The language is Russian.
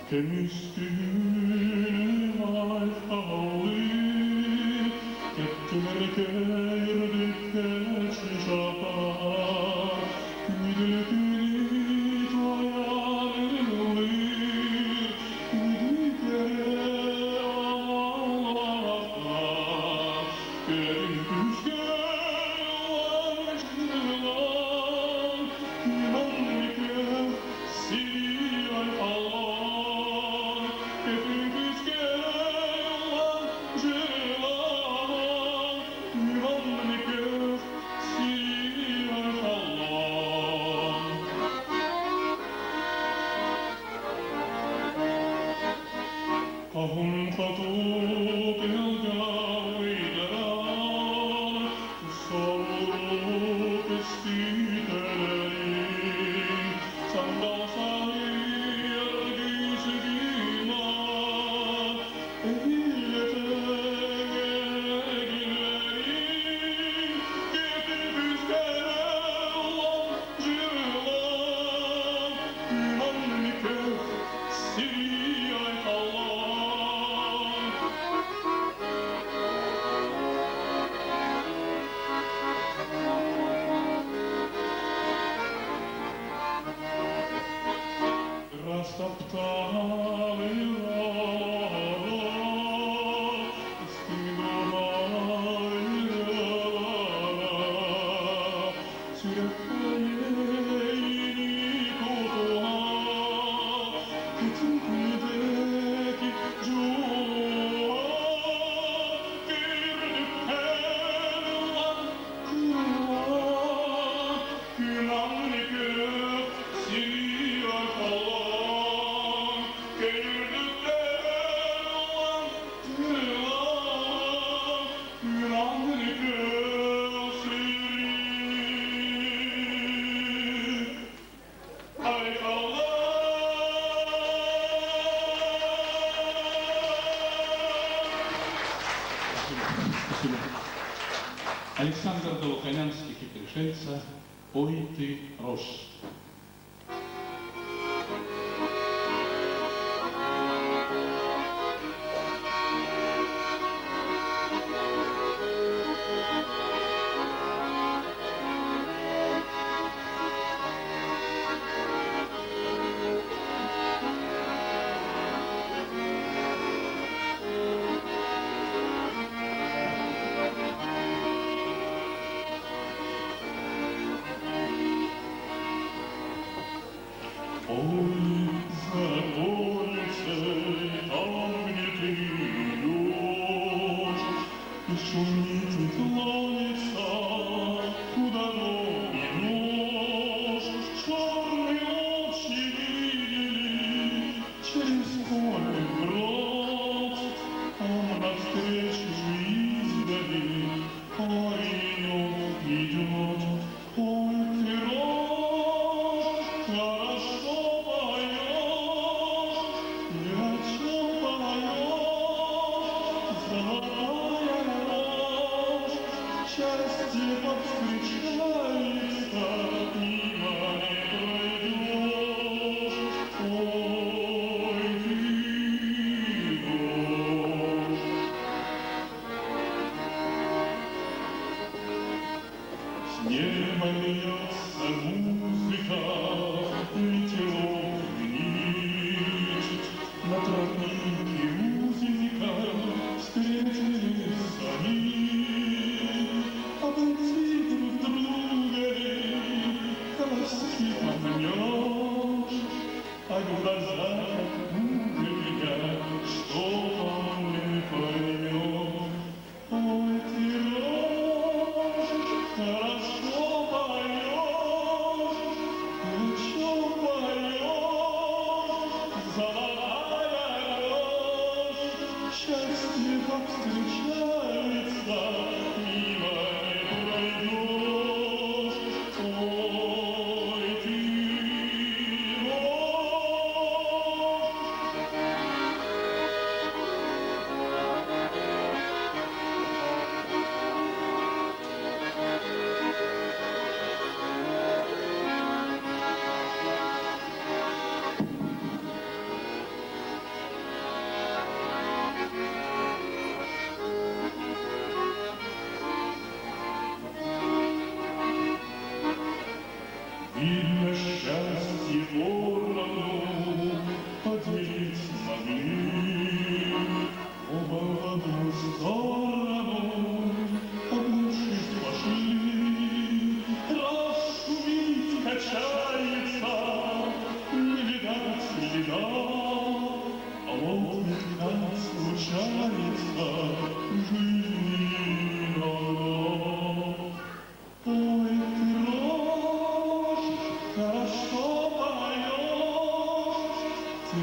che mi stille al fauli, che tu me ne chiedi che ci sarà, mi devi tuoi anelli, mi dichiare che in più Ahun khatu pilgawi daran, soru pistiteleri, sandal sayır gizgina, ehliyete gelleri, getir bizlere lancılar, gümanlık siyay Allah. Растоптали рано, стигнули рано, сюрпризи кутуа, китинкидеки джуа, кирдикелан куа, кюнамникер сия кала. Александр Долуханянских и пришельца «Ой ты, рожь». Ой, за улицей, там, где ты идешь, и шумит, и клонится, куда ноги нож. Черные очи видели через поле брод, там навстречу издали паренек идет. Ой, ты рожь, хорошо поешь, ни о чем поешь, золотая рожь, счастье повстречается, мимо не пройдешь. Ой, ты рожь. С неба льется музыка, ветерок гнит, на тропинке узенька встретились они. Обойти друг друга ли, колоски помнешь, а глаза уголья, что он не поймет. Ой, ты рожь, хорошо поешь, еще поешь, золотая рожь, счастье повстречается, мимо не пройдешь. Ой, ты рожь. видно, счастье поровну поделить могли. Оба в одну сторону обнявшись пошли. Расшумит, качается, не видать следа, а вот как случается в жизни иногда. Ой, ты, рожь, хорошо поешь, ты